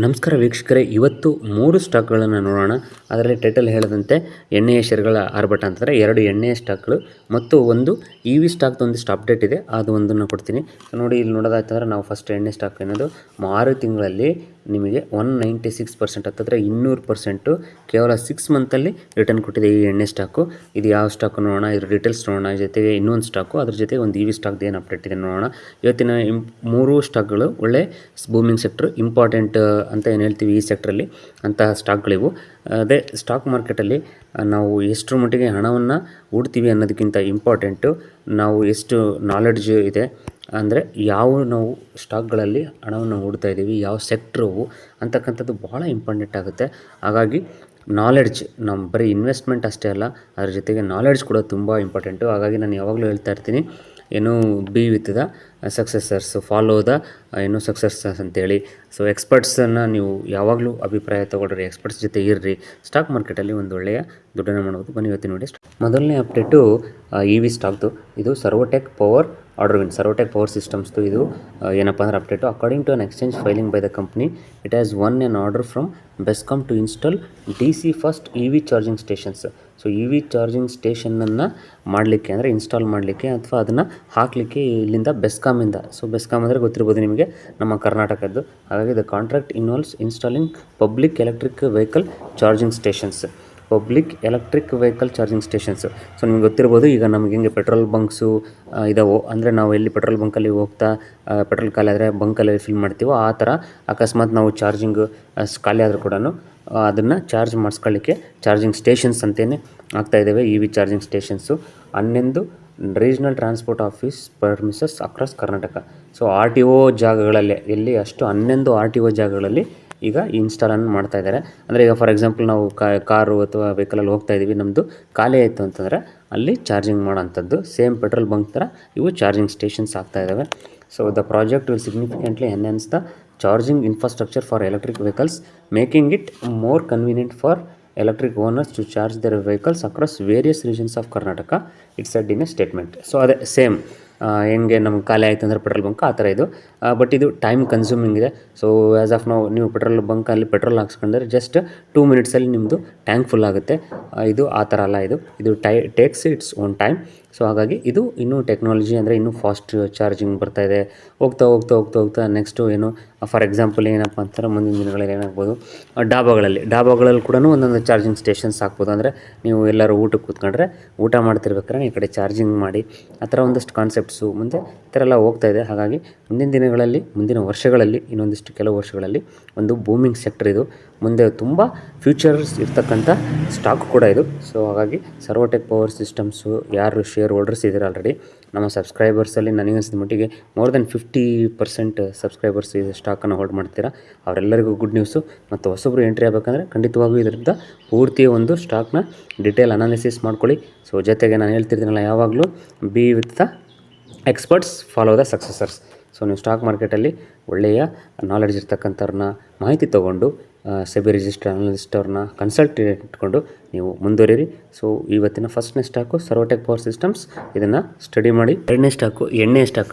ನಮಸ್ಕಾರ ವೀಕ್ಷಕರೇ, ಇವತ್ತು 3 ಸ್ಟಾಕ್ಗಳನ್ನು ನೋಡೋಣ. ಅದರಲ್ಲಿ ಟೈಟಲ್ ಹೇಳಿದಂತೆ ಎಣ್ಣೆಯ ಷೇರುಗಳ ಆರ್ಭಟ ಅಂತಂದರೆ 2 ಎಣ್ಣೆಯ ಸ್ಟಾಕ್ಗಳು ಮತ್ತು ಒಂದು EV ಸ್ಟಾಕ್ದು ಒಂದಿಷ್ಟು ಅಪ್ಡೇಟ್ ಇದೆ, ಅದು ಒಂದನ್ನು ಕೊಡ್ತೀನಿ. ನೋಡಿ, ಇಲ್ಲಿ ನೋಡೋದಾಯ್ತಂದ್ರೆ ನಾವು ಫಸ್ಟ್ ಎಣ್ಣೆ ಸ್ಟಾಕ್ ಅನ್ನೋದು 6 ತಿಂಗಳಲ್ಲಿ ನಿಮಗೆ 196% ಹತ್ತಿರ 200% ಕೇವಲ 6 ಮಂತಲ್ಲಿ ರಿಟರ್ನ್ ಕೊಟ್ಟಿದೆ ಈ ಎಣ್ಣೆ ಸ್ಟಾಕು. ಇದು ಯಾವ ಸ್ಟಾಕು ನೋಡೋಣ, ಇದ್ರ ಡೀಟೇಲ್ಸ್ ನೋಡೋಣ, ಜೊತೆಗೆ ಇನ್ನೊಂದು ಸ್ಟಾಕು, ಅದ್ರ ಜೊತೆಗೆ ಒಂದು EV ಸ್ಟಾಕ್ದು ಏನು ಅಪ್ಡೇಟ್ ಇದೆ ನೋಡೋಣ. ಇವತ್ತಿನ 3 ಸ್ಟಾಕ್ಗಳು ಒಳ್ಳೆ ಬೂಮಿಂಗ್ ಸೆಕ್ಟ್ರು, ಇಂಪಾರ್ಟೆಂಟ್ ಅಂತ ಏನು ಹೇಳ್ತೀವಿ ಈ ಸೆಕ್ಟ್ರಲ್ಲಿ ಅಂತಹ ಸ್ಟಾಕ್ಗಳಿವು. ಅದೇ ಸ್ಟಾಕ್ ಮಾರ್ಕೆಟಲ್ಲಿ ನಾವು ಎಷ್ಟರ ಮಟ್ಟಿಗೆ ಹಣವನ್ನು ಹೂಡ್ತೀವಿ ಅನ್ನೋದಕ್ಕಿಂತ ಇಂಪಾರ್ಟೆಂಟು ನಾವು ಎಷ್ಟು ನಾಲೆಡ್ಜ್ ಇದೆ, ಅಂದರೆ ನಾವು ಸ್ಟಾಕ್ಗಳಲ್ಲಿ ಹಣವನ್ನು ಹೂಡ್ತಾ ಇದ್ದೀವಿ, ಯಾವ ಸೆಕ್ಟ್ರು ಅಂತಕ್ಕಂಥದ್ದು ಭಾಳ ಇಂಪಾರ್ಟೆಂಟ್ ಆಗುತ್ತೆ. ಹಾಗಾಗಿ ನಾಲೆಡ್ಜ್, ನಮ್ಮ ಬರೀ ಇನ್ವೆಸ್ಟ್ಮೆಂಟ್ ಅಷ್ಟೇ ಅಲ್ಲ, ಅದ್ರ ಜೊತೆಗೆ ನಾಲೆಡ್ಜ್ ಕೂಡ ತುಂಬ ಇಂಪಾರ್ಟೆಂಟು. ಹಾಗಾಗಿ ನಾನು ಯಾವಾಗಲೂ ಹೇಳ್ತಾ ಇರ್ತೀನಿ, be with the successors, follow the successors ಅಂತೇಳಿ. ಸೊ ಎಕ್ಸ್ಪರ್ಟ್ಸನ್ನು ನೀವು ಯಾವಾಗಲೂ ಅಭಿಪ್ರಾಯ ತೊಗೊಳ್ರಿ, ಎಕ್ಸ್ಪರ್ಟ್ಸ್ ಜೊತೆ ಇರ್ರಿ. ಸ್ಟಾಕ್ ಮಾರ್ಕೆಟಲ್ಲಿ ಒಂದು ಒಳ್ಳೆಯ ದುಡ್ಡನ್ನು ಮಾಡೋದು. ಬನ್ನಿ ಇವತ್ತು ನೋಡಿ. ಮೊದಲನೇ ಅಪ್ಡೇಟು EV ಸ್ಟಾಕ್ದು. ಇದು ಸರ್ವೋಟೆಕ್ ಪವರ್ ಸರ್ವೋಟೆಕ್ ಪವರ್ ಸಿಸ್ಟಮ್ಸ್ದು. ಇದು ಏನಪ್ಪ ಅಂದರೆ update, according to an exchange filing by the company, it has won an order from BESCOM to install DC fast EV charging stations. So EV charging ಸ್ಟೇಷನನ್ನು ಮಾಡಲಿಕ್ಕೆ, ಅಂದರೆ ಇನ್ಸ್ಟಾಲ್ ಮಾಡಲಿಕ್ಕೆ ಅಥವಾ ಅದನ್ನು ಹಾಕಲಿಕ್ಕೆ ಇಲ್ಲಿಂದ ಬೆಸ್ಕಾಮಿಂದ. ಸೊ ಬೆಸ್ಕಾಮ್ ಅಂದರೆ ಗೊತ್ತಿರ್ಬೋದು ನಿಮಗೆ, ನಮ್ಮ ಕರ್ನಾಟಕದ್ದು. ಹಾಗಾಗಿ the contract involves installing public electric vehicle charging stations. So ನಿಮ್ಗೆ ಗೊತ್ತಿರ್ಬೋದು, ಈಗ ನಮ್ಗೆ ಹೆಂಗೆ ಪೆಟ್ರೋಲ್ ಬಂಕ್ಸು ಇದಾವೆ, ಅಂದರೆ ನಾವು ಎಲ್ಲಿ ಪೆಟ್ರೋಲ್ ಬಂಕಲ್ಲಿ ಹೋಗ್ತಾ ಪೆಟ್ರೋಲ್ ಖಾಲಿ ಆದರೆ ಬಂಕಲ್ಲಿ ಫಿಲ್ ಮಾಡ್ತೀವೋ, ಆ ಥರ ಅಕಸ್ಮಾತ್ ನಾವು ಚಾರ್ಜಿಂಗ್ ಖಾಲಿ ಆದರೂ ಕೂಡ ಅದನ್ನು ಚಾರ್ಜ್ ಮಾಡಿಸ್ಕೊಳ್ಳಿಕ್ಕೆ ಚಾರ್ಜಿಂಗ್ ಸ್ಟೇಷನ್ಸ್ ಅಂತಲೇ ಆಗ್ತಾಯಿದ್ದಾವೆ, EV charging stations. 11 regional transport office premises across Karnataka. So RTO ಜಾಗಗಳಲ್ಲಿ, ಎಲ್ಲಿ ಅಷ್ಟು 11 RTO ಜಾಗಗಳಲ್ಲಿ ಈಗ ಇನ್ಸ್ಟಾಲನ್ನು ಮಾಡ್ತಾ ಇದ್ದಾರೆ. ಅಂದರೆ ಈಗ ಫಾರ್ ಎಕ್ಸಾಂಪಲ್ ನಾವು ಕಾರು ಅಥವಾ ವೆಹಿಕಲಲ್ಲಿ ಹೋಗ್ತಾ ಇದ್ದೀವಿ, ನಮ್ಮದು ಖಾಲಿ ಆಯಿತು ಅಂತಂದರೆ ಅಲ್ಲಿ ಚಾರ್ಜಿಂಗ್ ಮಾಡೋಂಥದ್ದು, ಸೇಮ್ ಪೆಟ್ರೋಲ್ ಬಂಕ್ ಥರ ಇವು ಚಾರ್ಜಿಂಗ್ ಸ್ಟೇಷನ್ಸ್ ಆಗ್ತಾ ಇದ್ದಾವೆ. So the project will significantly enhance the charging infrastructure for electric vehicles, making it more convenient for electric owners to charge their vehicles across various regions of Karnataka, it's said in a statement. So ಅದೇ same ಹೆಂಗೆ ನಮ್ಗೆ ಖಾಲಿ ಆಯಿತು ಅಂದರೆ petrol bunk, ಆ ಥರ ಇದು. But ಇದು ಟೈಮ್ ಕನ್ಸ್ಯೂಮಿಂಗ್ ಇದೆ. ಸೊ ಆ್ಯಸ್ ಆಫ್ ನಾವು ನೀವು ಪೆಟ್ರೋಲ್ ಬಂಕಲ್ಲಿ ಪೆಟ್ರೋಲ್ ಹಾಕ್ಸ್ಕೊಂಡ್ರೆ ಜಸ್ಟ್ 2 ಮಿನಿಟ್ಸಲ್ಲಿ ನಿಮ್ಮದು ಟ್ಯಾಂಕ್ ಫುಲ್ ಆಗುತ್ತೆ. ಇದು ಆ ಥರ ಅಲ್ಲ, ಇದು takes its own time. So ಹಾಗಾಗಿ ಇದು ಇನ್ನೂ ಟೆಕ್ನಾಲಜಿ, ಅಂದರೆ ಇನ್ನೂ ಫಾಸ್ಟ್ ಚಾರ್ಜಿಂಗ್ ಬರ್ತಾಯಿದೆ. ಹೋಗ್ತಾ ನೆಕ್ಸ್ಟು ಫಾರ್ ಎಕ್ಸಾಂಪಲ್ ಏನಪ್ಪ ಅಂತಾರೆ, ಮುಂದಿನ ದಿನಗಳಲ್ಲಿ ಏನಾಗ್ಬೋದು, ಡಾಬಾಗಳಲ್ಲಿ ಕೂಡ ಒಂದೊಂದು ಚಾರ್ಜಿಂಗ್ ಸ್ಟೇಷನ್ಸ್ ಹಾಕ್ಬೋದು. ಅಂದರೆ ನೀವು ಎಲ್ಲರೂ ಊಟಕ್ಕೆ ಕೂತ್ಕೊಂಡ್ರೆ, ಊಟ ಮಾಡ್ತಿರ್ಬೇಕಾದ್ರೆ ಈ ಕಡೆ ಚಾರ್ಜಿಂಗ್ ಮಾಡಿ, ಆ ಥರ ಒಂದಷ್ಟು ಕಾನ್ಸೆಪ್ಟ್ಸು ಮುಂದೆ ಈ ಥರ ಎಲ್ಲ ಹೋಗ್ತಾಯಿದೆ. ಹಾಗಾಗಿ ಮುಂದಿನ ದಿನಗಳಲ್ಲಿ, ಮುಂದಿನ ವರ್ಷಗಳಲ್ಲಿ, ಕೆಲವು ವರ್ಷಗಳಲ್ಲಿ ಒಂದು ಬೂಮಿಂಗ್ ಸೆಕ್ಟರ್ ಇದು. ಮುಂದೆ ತುಂಬ ಫ್ಯೂಚರ್ಸ್ ಇರ್ತಕ್ಕಂಥ ಸ್ಟಾಕ್ ಕೂಡ ಇದು. ಸೊ ಹಾಗಾಗಿ ಸರ್ವೋಟೆಕ್ ಪವರ್ ಸಿಸ್ಟಮ್ಸು ಯಾರು ಶೇರ್ ಹೋಲ್ಡರ್ಸ್ ಇದ್ದಾರೆ ಆಲ್ರೆಡಿ, ನಮ್ಮ ಸಬ್ಸ್ಕ್ರೈಬರ್ಸಲ್ಲಿ ನನಗನ್ಸಿದ ಮಟ್ಟಿಗೆ ಮೋರ್ ದೆನ್ 50% ಸಬ್ಸ್ಕ್ರೈಬರ್ಸ್ ಇದು ಸ್ಟಾಕನ್ನು ಹೋಲ್ಡ್ ಮಾಡ್ತೀರಾ, ಅವರೆಲ್ಲರಿಗೂ ಗುಡ್ ನ್ಯೂಸು. ಮತ್ತು ಹೊಸಬ್ರು ಎಂಟ್ರಿ ಆಗಬೇಕಂದ್ರೆ ಖಂಡಿತವಾಗೂ ಇದರಿಂದ ಪೂರ್ತಿ ಒಂದು ಸ್ಟಾಕ್ನ ಡಿಟೇಲ್ ಅನಾಲಿಸಿಸ್ ಮಾಡ್ಕೊಳ್ಳಿ. ಸೊ ಜೊತೆಗೆ ನಾನು ಹೇಳ್ತಿರ್ತೀನಲ್ಲ ಯಾವಾಗಲೂ, be with the experts, follow the successors. So ನೀವು ಸ್ಟಾಕ್ ಮಾರ್ಕೆಟಲ್ಲಿ ಒಳ್ಳೆಯ ನಾಲೆಡ್ಜ್ ಇರ್ತಕ್ಕಂಥವ್ರನ್ನ ಮಾಹಿತಿ ತೊಗೊಂಡು, ಸೆಬಿ ರಿಜಿಸ್ಟರ್ ಅನಲಿಸ್ಟ್ ಅವ್ರನ್ನ ಕನ್ಸಲ್ಟ್ ಇಟ್ಕೊಂಡು ನೀವು ಮುಂದುವರಿರಿ. ಸೊ ಇವತ್ತಿನ ಫಸ್ಟ್ನೇ ಸ್ಟಾಕು ಸರ್ವೋಟೆಕ್ ಪವರ್ ಸಿಸ್ಟಮ್ಸ್, ಇದನ್ನು ಸ್ಟಡಿ ಮಾಡಿ. ಎರಡನೇ ಸ್ಟಾಕು ಎಣ್ಣೆ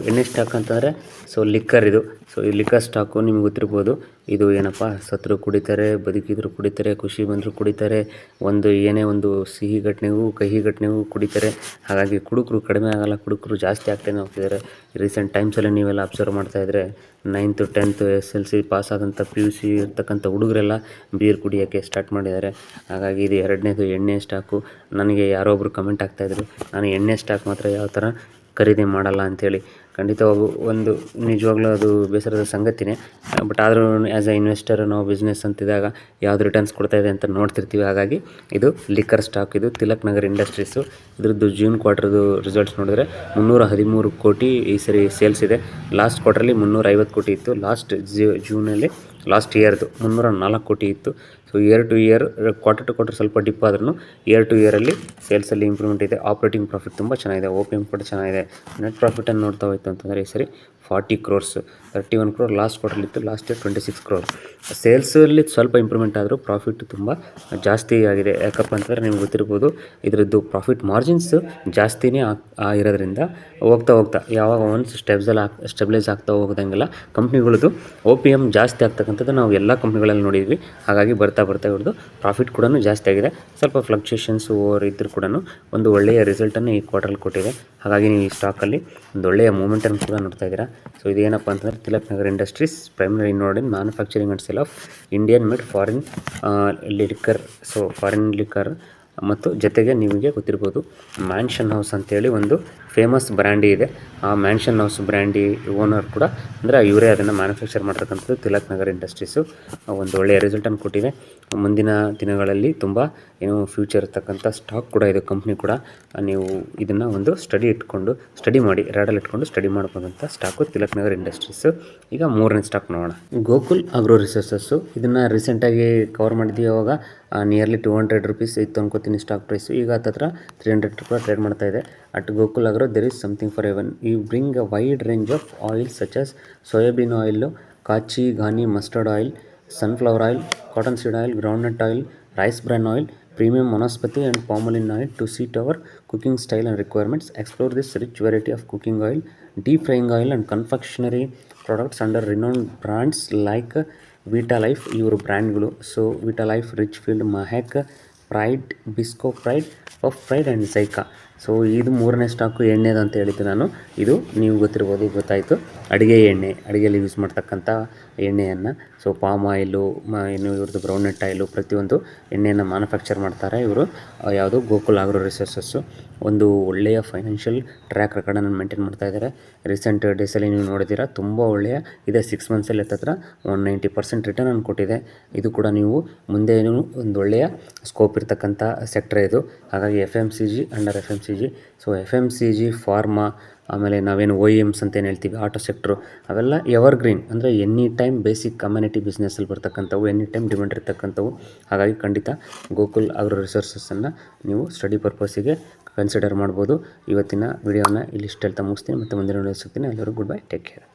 ಸ್ಟಾಕ್ ಅಂತಂದರೆ ಲಿಕ್ಕರ್ ಇದು. ಸೊ ಈ ಲಿಕ್ಕರ್ ಸ್ಟಾಕು ನಿಮ್ಗೆ ಗೊತ್ತಿರ್ಬೋದು, ಇದು ಏನಪ್ಪ, ಸತ್ರು ಕುಡಿತಾರೆ, ಬದುಕಿದ್ರು ಕುಡಿತಾರೆ, ಖುಷಿ ಬಂದರೂ ಕುಡಿತಾರೆ, ಏನೇ ಒಂದು ಸಿಹಿ ಘಟನೆಗೂ ಕಹಿ ಘಟನೆಗೂ ಕುಡಿತಾರೆ. ಹಾಗಾಗಿ ಕುಡುಕರು ಕಡಿಮೆ ಆಗಲ್ಲ, ಕುಡುಕರು ಜಾಸ್ತಿ ಆಗ್ತಾನೆ ಹೋಗ್ತಿದ್ದಾರೆ. ರೀಸೆಂಟ್ ಟೈಮ್ಸಲ್ಲಿ ನೀವೆಲ್ಲ ಅಬ್ಸರ್ವ್ ಮಾಡ್ತಾಯಿದ್ರೆ 9th 10th SSLC ಪಾಸ್ ಆದಂಥ PUC ಇರ್ತಕ್ಕಂಥ ಹುಡುಗರೆಲ್ಲ ಬೀರ್ ಕುಡಿಯೋಕ್ಕೆ ಸ್ಟಾರ್ಟ್ ಮಾಡಿದ್ದಾರೆ. ಹಾಗಾಗಿ ಇದು ಎರಡನೇದು ಎಣ್ಣೆ ಸ್ಟಾಕು. ನನಗೆ ಯಾರೋ ಒಬ್ಬರು ಕಮೆಂಟ್ ಆಗ್ತಾಯಿದ್ರು, ನಾನು ಎಣ್ಣೆ ಸ್ಟಾಕ್ ಮಾತ್ರ ಯಾವ ಥರ ಖರೀದಿ ಮಾಡಲ್ಲ ಅಂಥೇಳಿ. ಖಂಡಿತವಾಗೂ ನಿಜವಾಗ್ಲೂ ಅದು ಬೇಸರದ ಸಂಗತಿನೇ. ಬಟ್ ಆದರೂ ಆ್ಯಸ್ ಎ ಇನ್ವೆಸ್ಟರ್ ನಾವು ಬಿಸ್ನೆಸ್ ಅಂತಿದ್ದಾಗ ಯಾವ್ದು ರಿಟರ್ನ್ಸ್ ಕೊಡ್ತಾಯಿದೆ ಅಂತ ನೋಡ್ತಿರ್ತೀವಿ. ಹಾಗಾಗಿ ಇದು ಲಿಕ್ಕರ್ ಸ್ಟಾಕ್, ಇದು ತಿಲಕ್ ನಗರ್ ಇಂಡಸ್ಟ್ರೀಸು. ಇದ್ರದ್ದು ಜೂನ್ ಕ್ವಾರ್ಟರ್ದು ರಿಸಲ್ಟ್ಸ್ ನೋಡಿದ್ರೆ 313 ಕೋಟಿ ಈ ಸರಿ ಸೇಲ್ಸ್ ಇದೆ. ಲಾಸ್ಟ್ ಕ್ವಾರ್ಟರ್ಲಿ 350 ಕೋಟಿ ಇತ್ತು. ಜೂನಲ್ಲಿ ಲಾಸ್ಟ್ ಇಯರ್ದು 304 ಕೋಟಿ ಇತ್ತು. So year to year, quarter to quarter ಸ್ವಲ್ಪ ಡಿಪ್ ಆದ್ರೂ ಇಯರ್ ಟು ಇಯರಲ್ಲಿ ಸೇಲ್ಸಲ್ಲಿ ಇಂಪ್ರೂವ್ಮೆಂಟ್ ಇದೆ. ಆಪ್ರೇಟಿಂಗ್ ಪ್ರಾಫಿಟ್ ತುಂಬ ಚೆನ್ನಾಗಿದೆ, OPM ಕೂಡ ಚೆನ್ನಾಗಿದೆ. ನೆಟ್ ಪ್ರಾಫಿಟನ್ನು ನೋಡ್ತಾ ಹೋಯ್ತು ಅಂತಂದರೆ ಈ ಸರಿ 40 crores, 31 crore ಲಾಸ್ಟ್ ಕ್ವಾರ್ಟರ್ಲಿ ಇತ್ತು. Last year 26 crore. ಸೇಲ್ಸಲ್ಲಿ ಸ್ವಲ್ಪ ಇಂಪ್ರೂವ್ಮೆಂಟ್ ಆದರೂ ಪ್ರಾಫಿಟ್ ತುಂಬ ಜಾಸ್ತಿ ಆಗಿದೆ. ಯಾಕಪ್ಪ ಅಂತಂದರೆ ನಿಮ್ಗೆ ಗೊತ್ತಿರ್ಬೋದು, ಇದರದ್ದು ಪ್ರಾಫಿಟ್ ಮಾರ್ಜಿನ್ಸ್ ಜಾಸ್ತಿನೇ ಇರೋದ್ರಿಂದ ಹೋಗ್ತಾ ಯಾವಾಗ ಒನ್ಸ್ ಸ್ಟೆಬಿಲೈಸ್ ಆಗ್ತಾ ಹೋಗೋದಂಗೆಲ್ಲ ಕಂಪ್ನಿಗಳದ್ದು OPM ಜಾಸ್ತಿ ಆಗ್ತಕ್ಕಂಥ ಅಂತಕ್ಕಂಥದ್ದು ನಾವು ಎಲ್ಲ ಕಂಪ್ನಿಗಳಲ್ಲಿ ನೋಡಿದ್ವಿ. ಹಾಗಾಗಿ ಬರ್ತಾ ಇವ್ರದ್ದು ಪ್ರಾಫಿಟ್ ಕೂಡ ಜಾಸ್ತಿ ಆಗಿದೆ. ಸ್ವಲ್ಪ ಫ್ಲಕ್ಚುಯೇಷನ್ಸ್ ಓವರ್ ಇದ್ದರೂ ಕೂಡ ಒಂದು ಒಳ್ಳೆಯ ರಿಸಲ್ಟನ್ನು ಈ ಕ್ವಾರ್ಟರ್ಲಿ ಕೊಟ್ಟಿದೆ. ಹಾಗಾಗಿ ನೀವು ಈ ಸ್ಟಾಕಲ್ಲಿ ಒಂದು ಒಳ್ಳೆಯ ಮೂಮೆಂಟನ್ನು ಕೂಡ ನೋಡ್ತಾ ಇದ್ದೀರಾ. ಸೊ ಇದೇನಪ್ಪ ಅಂತಂದರೆ Tilak Nagar industries primary involved in manufacturing and sale of Indian made foreign liquor. So foreign liquor ಮತ್ತು ಜೊತೆಗೆ ನಿಮಗೆ ಗೊತ್ತಿರ್ಬೋದು ಮ್ಯಾನ್ಷನ್ ಹೌಸ್ ಅಂತೇಳಿ ಒಂದು ಫೇಮಸ್ ಬ್ರ್ಯಾಂಡಿ ಇದೆ. ಆ ಮ್ಯಾನ್ಷನ್ ಹೌಸ್ ಬ್ರ್ಯಾಂಡಿ ಓನರ್ ಕೂಡ ಅಂದರೆ ಇವರೇ ಅದನ್ನು ಮ್ಯಾನುಫ್ಯಾಕ್ಚರ್ ಮಾಡ್ತಕ್ಕಂಥದ್ದು ತಿಲಕ್ ನಗರ್ ಇಂಡಸ್ಟ್ರೀಸು. ಒಂದು ಒಳ್ಳೆಯ ರಿಸಲ್ಟನ್ನು ಕೊಟ್ಟಿದೆ. ಮುಂದಿನ ದಿನಗಳಲ್ಲಿ ತುಂಬ ಫ್ಯೂಚರ್ ಇರ್ತಕ್ಕಂಥ ಸ್ಟಾಕ್ ಕೂಡ ಇದು ಕಂಪ್ನಿ ಕೂಡ. ನೀವು ಇದನ್ನು ಒಂದು ಸ್ಟಡಿ ಮಾಡಿ ರ್ಯಾಡಲ್ಲಿ ಇಟ್ಕೊಂಡು ಸ್ಟಡಿ ಮಾಡ್ಬೋದಂಥ ಸ್ಟಾಕು ತಿಲಕ್ ನಗರ್ ಇಂಡಸ್ಟ್ರೀಸು. ಈಗ ಮೂರನೇ ಸ್ಟಾಕ್ ನೋಡೋಣ, ಗೋಕುಲ್ ಆಗ್ರೋ ರಿಸೋರ್ಸಸ್ಸು. ಇದನ್ನು ರೀಸೆಂಟಾಗಿ ಕವರ್ ಮಾಡಿದ್ವಿ. ಅವಾಗ ನಿಯರ್ಲಿ 200 rupees ಇತ್ತು ಅನ್ಕೋತೀನಿ ಸ್ಟಾಕ್ ಪ್ರೈಸು. ಈಗ ಹತ್ತಿರ 300 ರೂಪಾಯಿ ಟ್ರೇಡ್ ಮಾಡ್ತಾ ಇದೆ. At Gokul agro there is something for everyone. You bring a wide range of oils such as soybean oil, kachi, ghani, mustard oil, sunflower oil, cottonseed oil, groundnut oil, rice bran oil, premium monospati and palmolin oil to suit our cooking style and requirements. Explore this rich variety of cooking oil, deep frying oil and confectionery products under renowned brands like Vita Life. ಇವರು ಬ್ರ್ಯಾಂಡ್ಗಳು. So Vita Life, Rich Field, Mahek, Pride, Bisco Pride, Puff Pride and Zaika. So ಇದು ಮೂರನೇ stock ಎಣ್ಣೆದು ಅಂತ ಹೇಳಿದ್ದು ನಾನು. ಇದು ನೀವು ಗೊತ್ತಾಯಿತು ಅಡುಗೆ ಎಣ್ಣೆ, ಅಡುಗೆಯಲ್ಲಿ ಯೂಸ್ ಮಾಡ್ತಕ್ಕಂಥ ಎಣ್ಣೆಯನ್ನು. ಸೊ ಪಾಮ್ ಆಯಿಲು, ಇವ್ರದ್ದು ಗ್ರೌಂಡ್ನಟ್ ಆಯಿಲು, ಪ್ರತಿಯೊಂದು ಎಣ್ಣೆಯನ್ನು ಮ್ಯಾನುಫ್ಯಾಕ್ಚರ್ ಮಾಡ್ತಾರೆ ಇವರು. ಯಾವುದು ಗೋಕುಲ್ ಆಗ್ರೋ ರಿಸೋರ್ಸಸ್ಸು. ಒಂದು ಒಳ್ಳೆಯ ಫೈನಾನ್ಷಿಯಲ್ ಟ್ರ್ಯಾಕ್ ರೆಕಾರ್ಡನ್ನು ಮೇಂಟೈನ್ ಮಾಡ್ತಾ ಇದ್ದಾರೆ. ರೀಸೆಂಟ್ ಡೇಸಲ್ಲಿ ನೀವು ನೋಡಿದ್ದೀರಾ, ತುಂಬ ಒಳ್ಳೆಯ ಇದೆ. 6 ಮಂತ್ಸಲ್ಲಿ ಹತ್ತಿರ 190% ರಿಟರ್ನ್ ಕೊಟ್ಟಿದೆ. ಇದು ಕೂಡ ನೀವು ಮುಂದೆ ಒಂದು ಒಳ್ಳೆಯ ಸ್ಕೋಪ್ ಇರ್ತಕ್ಕಂಥ ಸೆಕ್ಟರ್ ಇದು. ಹಾಗಾಗಿ FMCG, under FMCG. So FMCG, pharma, ಆಮೇಲೆ ನಾವೇನು OEMs ಅಂತ ಏನು ಹೇಳ್ತೀವಿ, ಆಟೋ ಸೆಕ್ಟ್ರು, ಅವೆಲ್ಲ ಎವರ್ಗ್ರೀನ್, ಅಂದರೆ ಎನಿ ಟೈಮ್ ಬೇಸಿಕ್ ಕಮ್ಯುನಿಟಿ ಬಿಸ್ನೆಸ್ಸಲ್ಲಿ ಬರ್ತಕ್ಕಂಥವು, ಎನಿ ಟೈಮ್ ಡಿಮ್ಯಾಂಡ್ ಇರ್ತಕ್ಕಂಥವು. ಹಾಗಾಗಿ ಖಂಡಿತ ಗೋಕುಲ್ ಆಗ್ರೋ ರಿಸೋರ್ಸಸ್ಸನ್ನು ನೀವು ಸ್ಟಡಿ ಪರ್ಪಸ್ಸಿಗೆ ಕನ್ಸಿಡರ್ ಮಾಡ್ಬೋದು. ಇವತ್ತಿನ ವಿಡಿಯೋನ ಇಲ್ಲಿ ಇಷ್ಟು ಹೇಳ್ತಾ ಮುಗಿಸ್ತೀನಿ. ಮತ್ತು ಮುಂದಿನ ವಿಡಿಯೋ ಸಿಗ್ತೀನಿ. ಎಲ್ಲರೂ ಗುಡ್ ಬೈ, ಟೇಕ್ ಕೇರ್.